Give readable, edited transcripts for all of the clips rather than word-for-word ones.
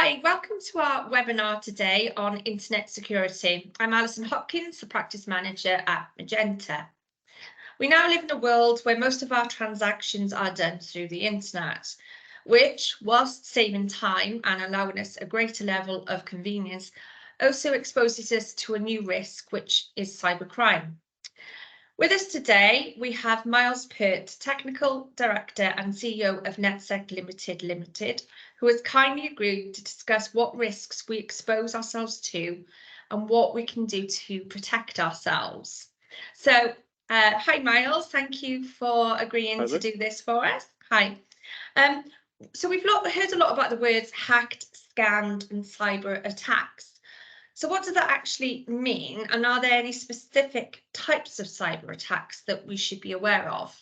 Hi, welcome to our webinar today on internet security. I'm Alison Hopkins, the practice manager at Magenta. We now live in a world where most of our transactions are done through the internet, which, whilst saving time and allowing us a greater level of convenience, also exposes us to a new risk, which is cybercrime. With us today, we have Myles Pert, Technical Director and CEO of Netsec Limited, who has kindly agreed to discuss what risks we expose ourselves to and what we can do to protect ourselves. So, hi Myles, thank you for agreeing to do this for us. Hi. So we've heard a lot about the words hacked, scammed and cyber attacks. So what does that actually mean? And are there any specific types of cyber attacks that we should be aware of?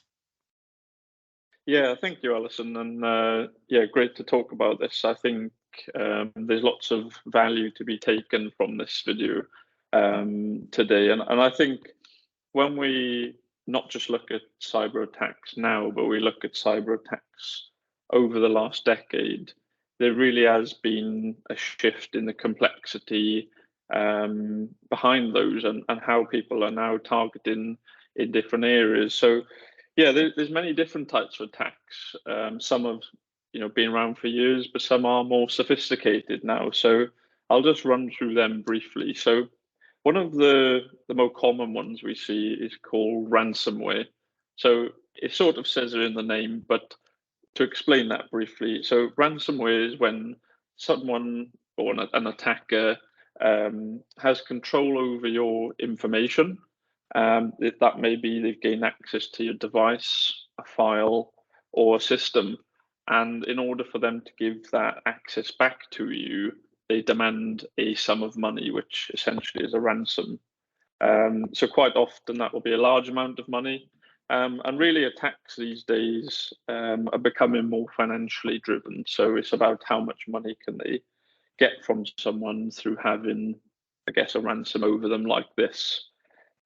Yeah, thank you, Alison. And yeah, great to talk about this. I think there's lots of value to be taken from this video today. And I think when we not just look at cyber attacks now, but we look at cyber attacks over the last decade, there really has been a shift in the complexity behind those and how people are now targeting in different areas. So yeah, there's many different types of attacks. Some have been around for years, but some are more sophisticated now. So I'll just run through them briefly. So one of the more common ones we see is called ransomware. So it sort of says it in the name, but to explain that briefly, so ransomware is when someone or an attacker has control over your information. That may be they've gained access to your device, a file, or a system. And in order for them to give that access back to you, they demand a sum of money, which essentially is a ransom. So quite often that will be a large amount of money. And really attacks these days are becoming more financially driven. So it's about how much money can they get from someone through having, I guess, a ransom over them like this.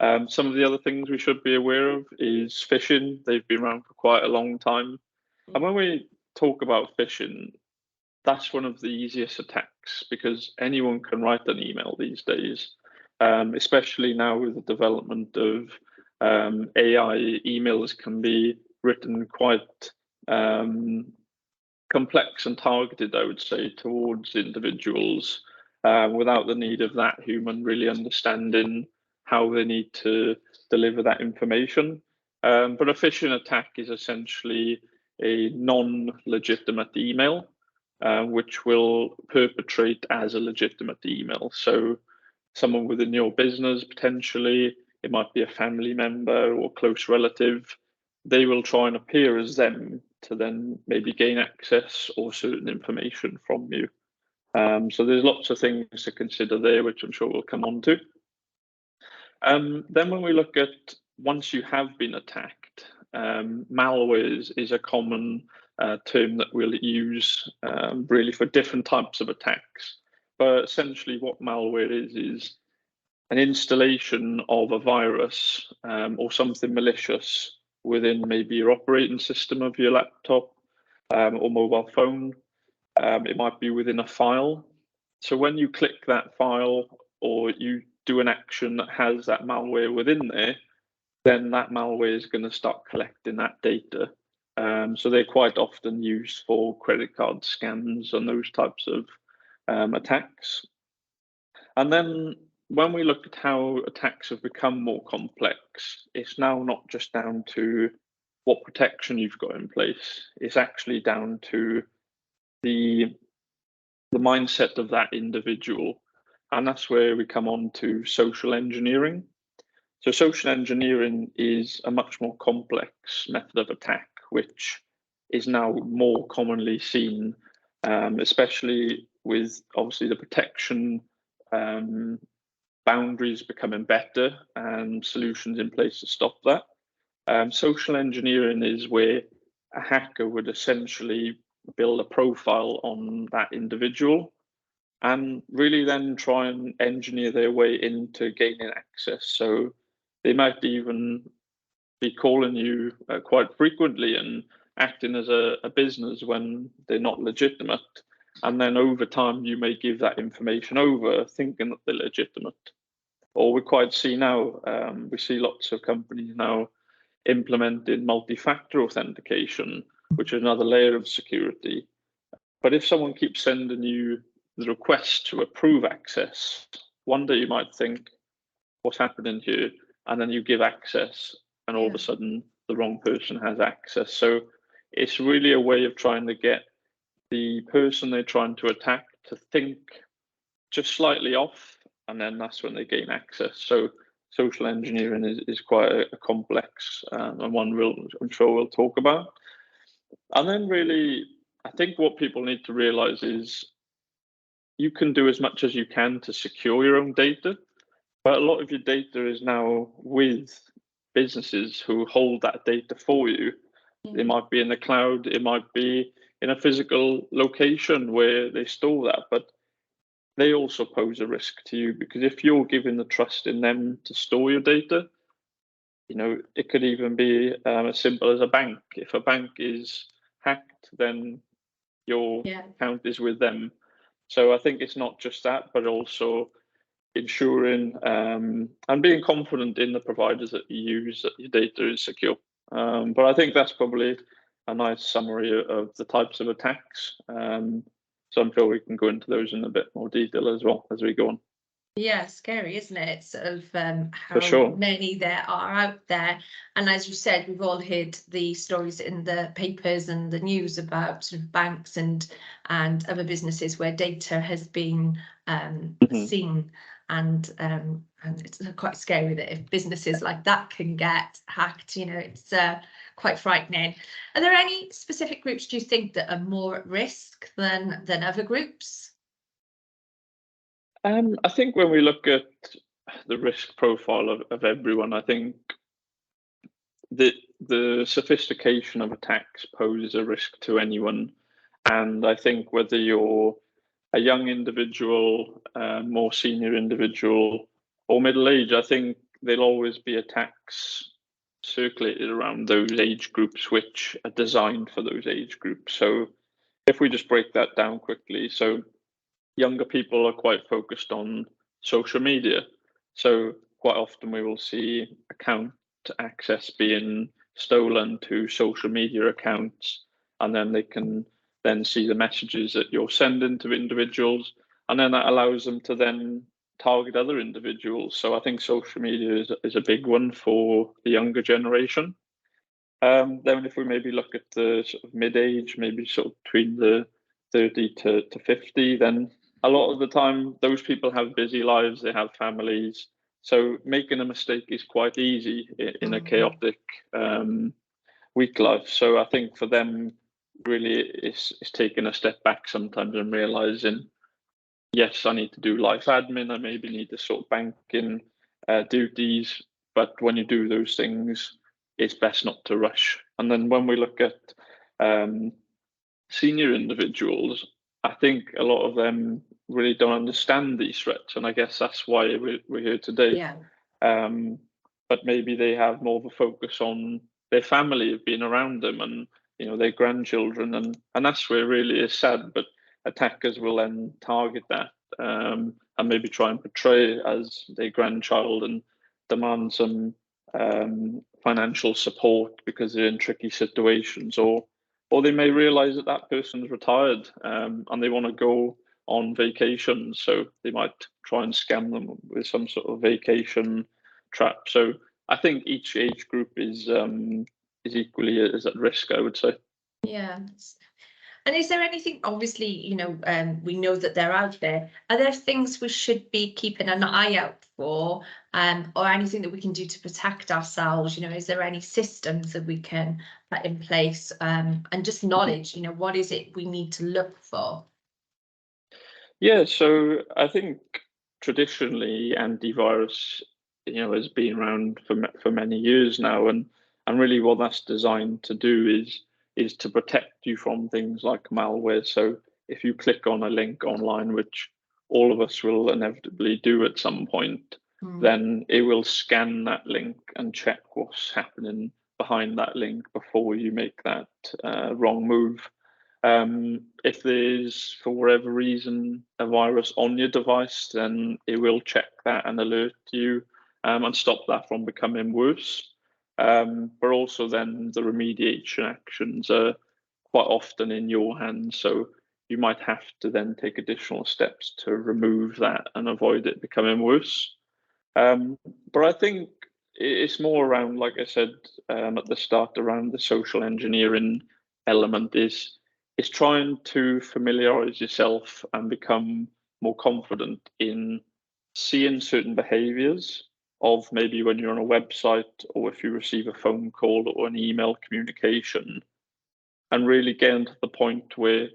Some of the other things we should be aware of is phishing. They've been around for quite a long time. And when we talk about phishing, that's one of the easiest attacks because anyone can write an email these days, especially now with the development of AI. Emails can be written quite complex and targeted, I would say, towards individuals without the need of that human really understanding how they need to deliver that information. But a phishing attack is essentially a non-legitimate email, which will perpetrate as a legitimate email. So someone within your business, potentially, it might be a family member or close relative, they will try and appear as them to then maybe gain access or certain information from you. So there's lots of things to consider there, which I'm sure we'll come on to. Then when we look at once you have been attacked, malware is a common term that we'll use really for different types of attacks. But essentially what malware is an installation of a virus or something malicious within maybe your operating system of your laptop or mobile phone. It might be within a file. So when you click that file or you do an action that has that malware within there, then that malware is going to start collecting that data. So they're quite often used for credit card scams and those types of attacks. And then when we look at how attacks have become more complex, it's now not just down to what protection you've got in place. It's actually down to the mindset of that individual. And that's where we come on to social engineering. So social engineering is a much more complex method of attack, which is now more commonly seen, especially with obviously the protection boundaries becoming better and solutions in place to stop that. Social engineering is where a hacker would essentially build a profile on that individual and really then try and engineer their way into gaining access. So they might even be calling you quite frequently and acting as a business when they're not legitimate. And then over time, you may give that information over thinking that they're legitimate. Or we quite see now, we see lots of companies now implementing multi-factor authentication, which is another layer of security. But if someone keeps sending you the request to approve access, one day you might think, what's happening here? And then you give access, and all of a sudden the wrong person has access. So it's really a way of trying to get the person they're trying to attack to think just slightly off, and then that's when they gain access. So social engineering is quite a complex and one I'm sure we'll talk about. And then really, I think what people need to realize is you can do as much as you can to secure your own data, but a lot of your data is now with businesses who hold that data for you. It might be in the cloud, it might be in a physical location where they store that, but they also pose a risk to you, because if you're giving the trust in them to store your data, it could even be as simple as a bank. If a bank is hacked, then your account is with them. So I think it's not just that, but also ensuring and being confident in the providers that you use, that your data is secure. But I think that's probably a nice summary of the types of attacks. So I'm sure we can go into those in a bit more detail as well as we go on. Yeah, scary, isn't it? Sort of how many there are out there. And as you said, we've all heard the stories in the papers and the news about sort of banks and other businesses where data has been seen. And it's quite scary that if businesses like that can get hacked, it's quite frightening. Are there any specific groups, do you think, that are more at risk than other groups? I think when we look at the risk profile of everyone, I think the sophistication of attacks poses a risk to anyone. And I think whether you're a young individual, more senior individual, or middle age, I think there'll always be attacks circulated around those age groups which are designed for those age groups. So if we just break that down quickly, so younger people are quite focused on social media. So quite often we will see account access being stolen to social media accounts, and then they can then see the messages that you're sending to individuals, and then that allows them to then target other individuals. So I think social media is a big one for the younger generation. Then if we maybe look at the sort of mid-age, maybe sort of between the 30 to 50, then a lot of the time those people have busy lives, they have families. So making a mistake is quite easy in a chaotic week life. So I think for them, really, it's taking a step back sometimes and realizing, yes, I need to do life admin, I maybe need to sort banking duties, but when you do those things, it's best not to rush. And then when we look at senior individuals, I think a lot of them really don't understand these threats, and I guess that's why we're here today. But maybe they have more of a focus on their family, of being around them, and their grandchildren, and that's where it really is sad. But attackers will then target that and maybe try and portray it as their grandchild and demand some financial support because they're in tricky situations, or they may realize that that person's retired and they want to go on vacation, so they might try and scam them with some sort of vacation trap. So I think each age group is equally as at risk, I would say. Yeah. And is there anything, obviously, we know that they're out there. Are there things we should be keeping an eye out for, or anything that we can do to protect ourselves? Is there any systems that we can put in place, and just knowledge, what is it we need to look for? Yeah, so I think traditionally antivirus, has been around for many years now, and really what that's designed to do is to protect you from things like malware. So if you click on a link online, which all of us will inevitably do at some point, then it will scan that link and check what's happening behind that link before you make that wrong move. If there's, for whatever reason, a virus on your device, then it will check that and alert you and stop that from becoming worse. But also then the remediation actions are quite often in your hands. So you might have to then take additional steps to remove that and avoid it becoming worse. But I think it's more around, like I said at the start, around the social engineering element is trying to familiarize yourself and become more confident in seeing certain behaviors of maybe when you're on a website or if you receive a phone call or an email communication, and really getting to the point where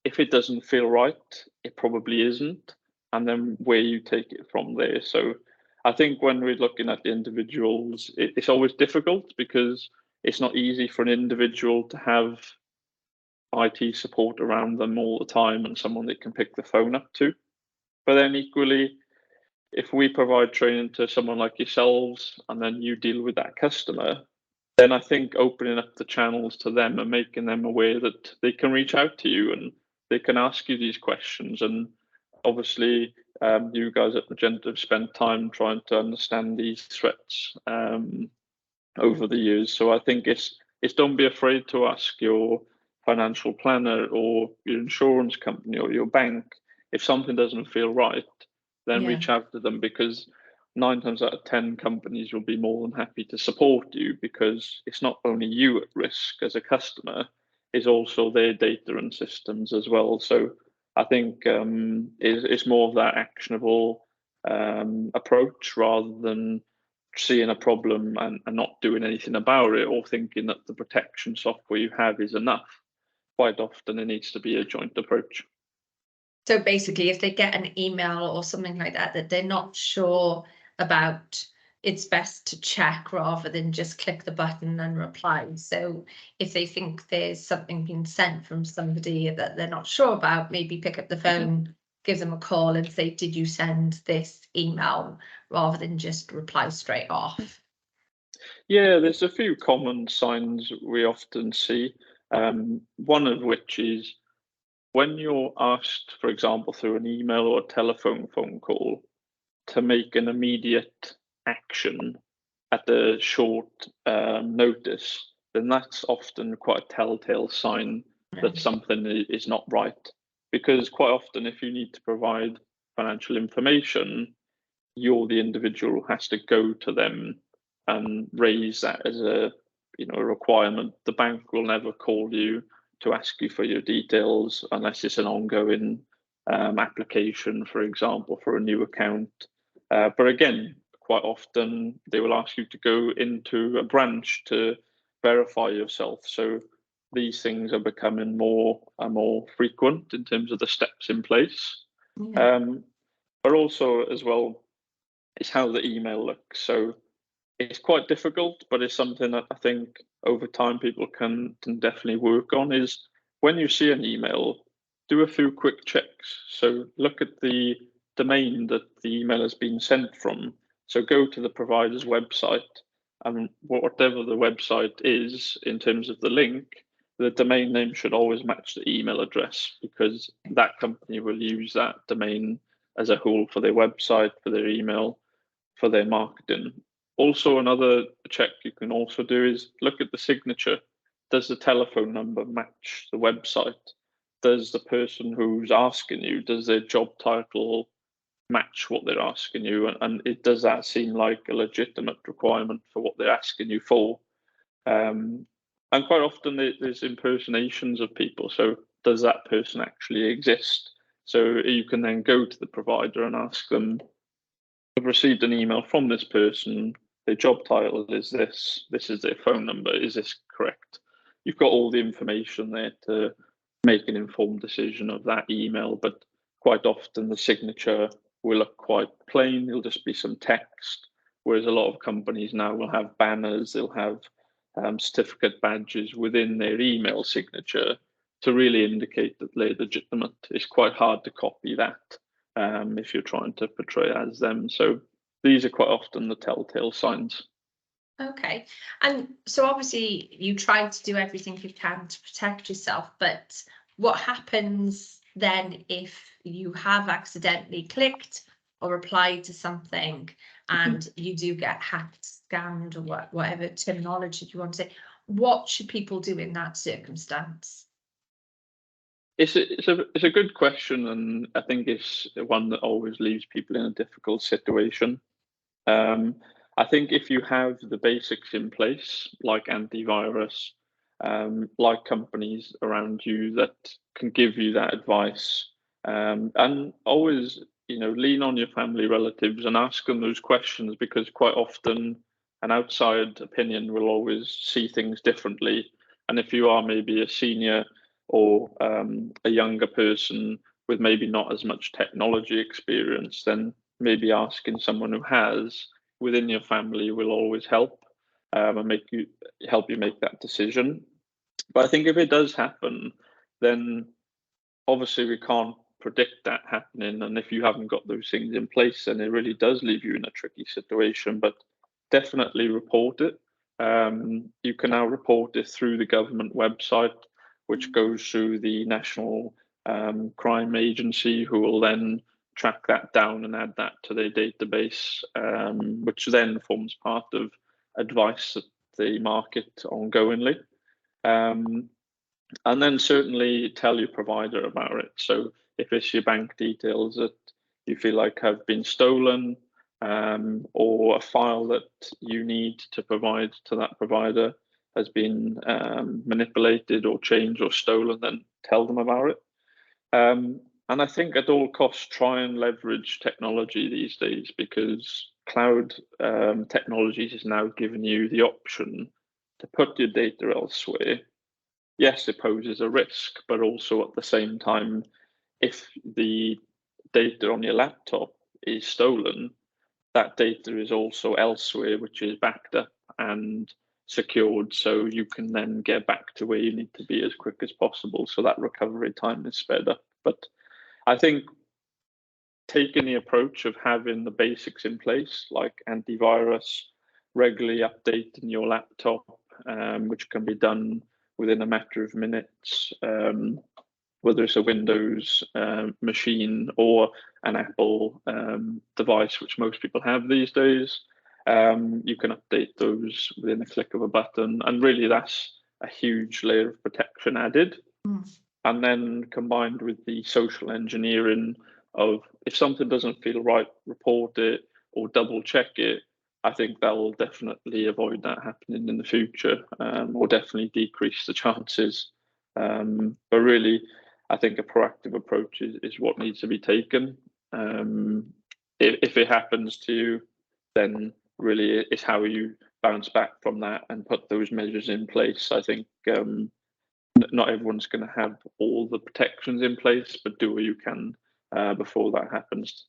if it doesn't feel right, it probably isn't, and then where you take it from there. So I think when we're looking at the individuals, it's always difficult because it's not easy for an individual to have IT support around them all the time and someone they can pick the phone up to. But then equally, if we provide training to someone like yourselves and then you deal with that customer, then I think opening up the channels to them and making them aware that they can reach out to you and they can ask you these questions. And obviously, you guys at Magenta have spent time trying to understand these threats over the years. So I think it's don't be afraid to ask your financial planner or your insurance company or your bank if something doesn't feel right. Then reach out to them, because 9 times out of 10 companies will be more than happy to support you, because it's not only you at risk as a customer, it's also their data and systems as well. So I think it's more of that actionable approach rather than seeing a problem and not doing anything about it, or thinking that the protection software you have is enough. Quite often it needs to be a joint approach. So basically, if they get an email or something like that they're not sure about, it's best to check rather than just click the button and reply. So if they think there's something being sent from somebody that they're not sure about, maybe pick up the phone, give them a call and say, did you send this email, rather than just reply straight off. Yeah, there's a few common signs we often see. One of which is when you're asked, for example, through an email or a telephone phone call, to make an immediate action at a short notice, then that's often quite a telltale sign that something is not right. Because quite often, if you need to provide financial information, you're the individual who has to go to them and raise that as a a requirement. The bank will never call you to ask you for your details unless it's an ongoing application, for example, for a new account. But again, quite often they will ask you to go into a branch to verify yourself. So these things are becoming more and more frequent in terms of the steps in place. But also as well, is how the email looks. So it's quite difficult, but it's something that I think over time people can definitely work on. Is when you see an email, do a few quick checks. So look at the domain that the email has been sent from. So go to the provider's website, and whatever the website is in terms of the link, the domain name should always match the email address, because that company will use that domain as a whole for their website, for their email, for their marketing. Also, another check you can also do is look at the signature. Does the telephone number match the website? Does the person who's asking you, does their job title match what they're asking you? And does that seem like a legitimate requirement for what they're asking you for? And quite often there's impersonations of people. So does that person actually exist? So you can then go to the provider and ask them, I've received an email from this person, their job title is this is their phone number, is this correct? You've got all the information there to make an informed decision of that email, but quite often the signature will look quite plain, it'll just be some text, whereas a lot of companies now will have banners, they'll have certificate badges within their email signature to really indicate that they're legitimate. It's quite hard to copy that if you're trying to portray as them. So these are quite often the telltale signs. Okay, and so obviously you try to do everything you can to protect yourself, but what happens then if you have accidentally clicked or replied to something and you do get hacked, scammed, or whatever terminology you want to say? What should people do in that circumstance? It's a good question, and I think it's one that always leaves people in a difficult situation. I think if you have the basics in place, like antivirus, like companies around you that can give you that advice, and always, lean on your family relatives and ask them those questions, because quite often an outside opinion will always see things differently. And if you are maybe a senior or a younger person with maybe not as much technology experience, then maybe asking someone who has within your family will always help, and help you make that decision. But I think if it does happen, then obviously we can't predict that happening, and if you haven't got those things in place, then it really does leave you in a tricky situation. But definitely report it. You can now report it through the government website, which goes through the National Crime Agency, who will then track that down and add that to their database, which then forms part of advice that they market ongoingly. And then certainly tell your provider about it. So if it's your bank details that you feel like have been stolen, or a file that you need to provide to that provider has been manipulated or changed or stolen, then tell them about it. And I think at all costs, try and leverage technology these days, because cloud technologies is now giving you the option to put your data elsewhere. Yes, it poses a risk, but also at the same time, if the data on your laptop is stolen, that data is also elsewhere, which is backed up and secured, so you can then get back to where you need to be as quick as possible, so that recovery time is sped up. But I think taking the approach of having the basics in place, like antivirus, regularly updating your laptop, which can be done within a matter of minutes, whether it's a Windows machine or an Apple device, which most people have these days. You can update those within a click of a button, and really that's a huge layer of protection added. And then combined with the social engineering of, if something doesn't feel right, report it or double check it. I think that will definitely avoid that happening in the future, or definitely decrease the chances. But really, I think a proactive approach is what needs to be taken. If it happens to you, then really it's how you bounce back from that and put those measures in place. I think not everyone's going to have all the protections in place, but do what you can before that happens.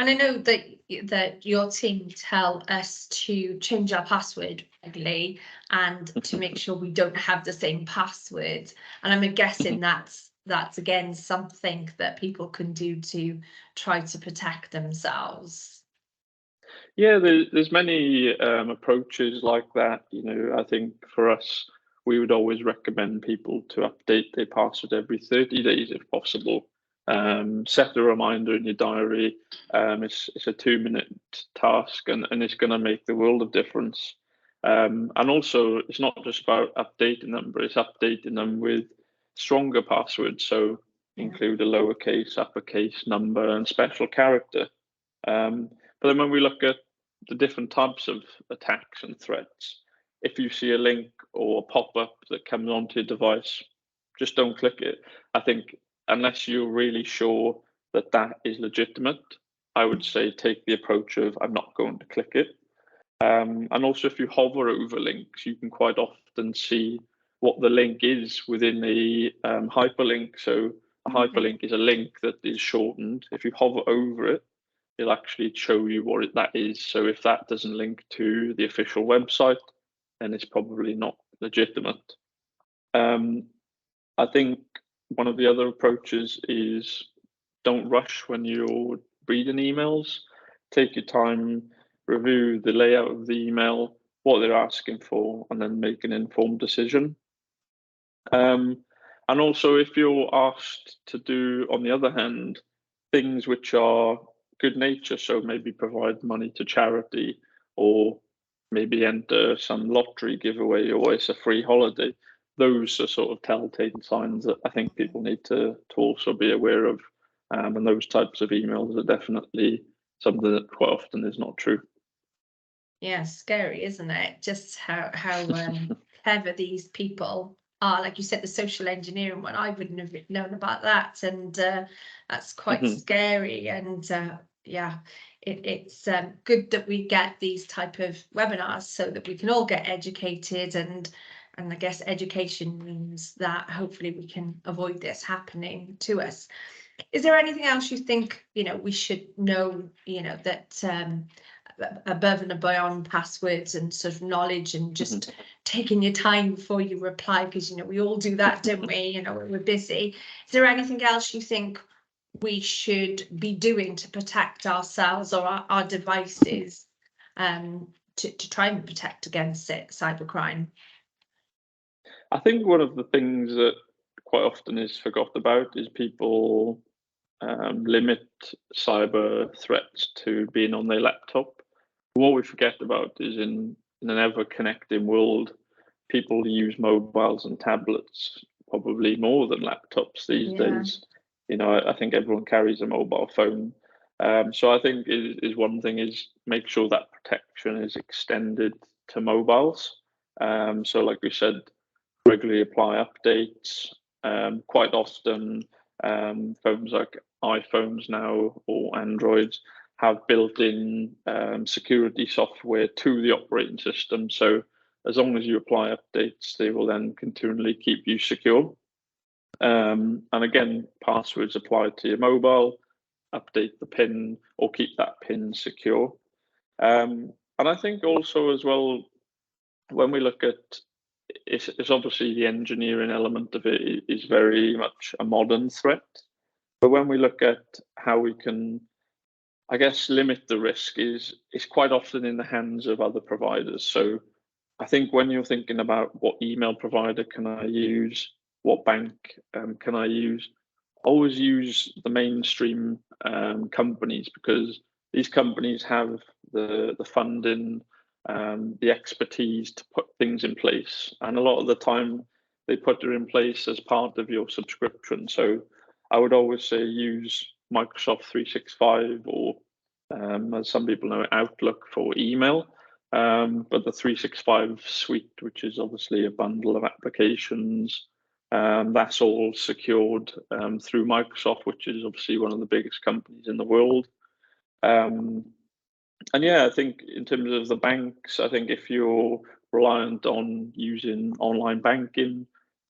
And I know that your team tell us to change our password regularly and to make sure we don't have the same password. And I'm guessing that's again something that people can do to try to protect themselves. Yeah, there's many approaches like that. I think for us, we would always recommend people to update their password every 30 days if possible. Set a reminder in your diary. It's a 2-minute task, and it's going to make the world of difference. And also, it's not just about updating them, but it's updating them with stronger passwords. So include a lowercase, uppercase, number, and special character. But then when we look at the different types of attacks and threats, if you see a link or a pop-up that comes onto your device, just don't click it. I think unless you're really sure that that is legitimate, I would say take the approach of, I'm not going to click it. And also, if you hover over links, you can quite often see what the link is within a hyperlink. So a hyperlink is a link that is shortened. If you hover over it, it'll actually show you what that is. So if that doesn't link to the official website, then it's probably not legitimate. I think one of the other approaches is don't rush when you're reading emails. Take your time, review the layout of the email, what they're asking for, and then make an informed decision. And also, if you're asked to do, on the other hand, things which are good nature, so maybe provide money to charity, or maybe enter some lottery giveaway, or it's a free holiday, those are sort of telltale signs that I think people need to also be aware of. And those types of emails are definitely something that quite often is not true. Yeah, scary, isn't it? Just how clever these people are. Like you said, the social engineering one, I wouldn't have known about that, and that's quite scary. And yeah, it's good that we get these type of webinars so that we can all get educated, and I guess education means that hopefully we can avoid this happening to us. Is there anything else you think, we should know, that above and beyond passwords and sort of knowledge, and just taking your time before you reply, because we all do that, don't we? We're busy. Is there anything else you think we should be doing to protect ourselves or our devices, to try and protect against cybercrime? I think one of the things that quite often is forgot about is people limit cyber threats to being on their laptop. What we forget about is in an ever-connecting world, people use mobiles and tablets probably more than laptops these days. I think everyone carries a mobile phone. So I think is one thing is make sure that protection is extended to mobiles. So like we said, regularly apply updates. Quite often, phones like iPhones now or Androids have built-in security software to the operating system. So as long as you apply updates, they will then continually keep you secure. And again, passwords applied to your mobile, update the PIN or keep that PIN secure. And I think also as well, when we look at it's obviously the engineering element of it is very much a modern threat. But when we look at how we can, I guess, limit the risk is quite often in the hands of other providers. So I think when you're thinking about what email provider can I use, what bank can I use, always use the mainstream companies, because these companies have the funding, the expertise to put things in place, and a lot of the time they put it in place as part of your subscription. So I would always say use Microsoft 365 or as some people know, Outlook for email. But the 365 suite, which is obviously a bundle of applications, that's all secured through Microsoft, which is obviously one of the biggest companies in the world. And yeah, I think in terms of the banks, I think if you're reliant on using online banking,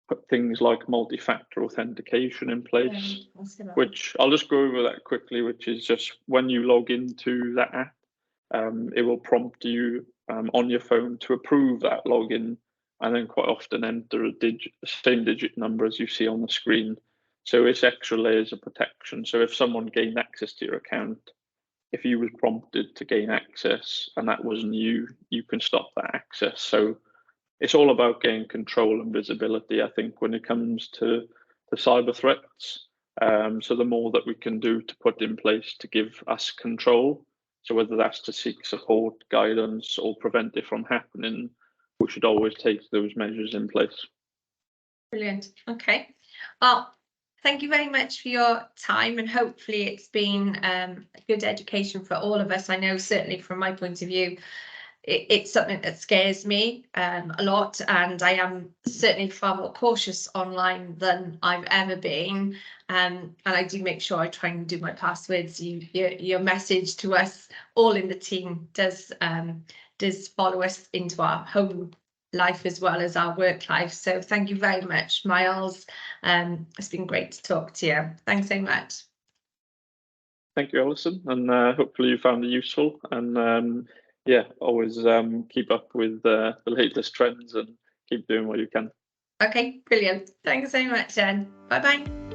put things like multi-factor authentication in place, which I'll just go over that quickly, which is just when you log into that app, it will prompt you on your phone to approve that login, and then quite often enter the same digit number as you see on the screen. So it's extra layers of protection. So if someone gained access to your account, if you was prompted to gain access and that wasn't you, you can stop that access. So it's all about gaining control and visibility, I think, when it comes to cyber threats. So the more that we can do to put in place to give us control, so whether that's to seek support, guidance, or prevent it from happening, we should always take those measures in place. Brilliant. Okay. Well, thank you very much for your time, and hopefully it's been a good education for all of us. I know certainly from my point of view, it's something that scares me a lot, and I am certainly far more cautious online than I've ever been. And I do make sure I try and do my passwords. Your message to us all in the team does follow us into our home life as well as our work life. So thank you very much, Myles. It's been great to talk to you. Thanks so much. Thank you, Alison, and hopefully you found it useful. And yeah, always keep up with the latest trends and keep doing what you can. Okay, brilliant. Thanks so much, Jen. Bye-bye.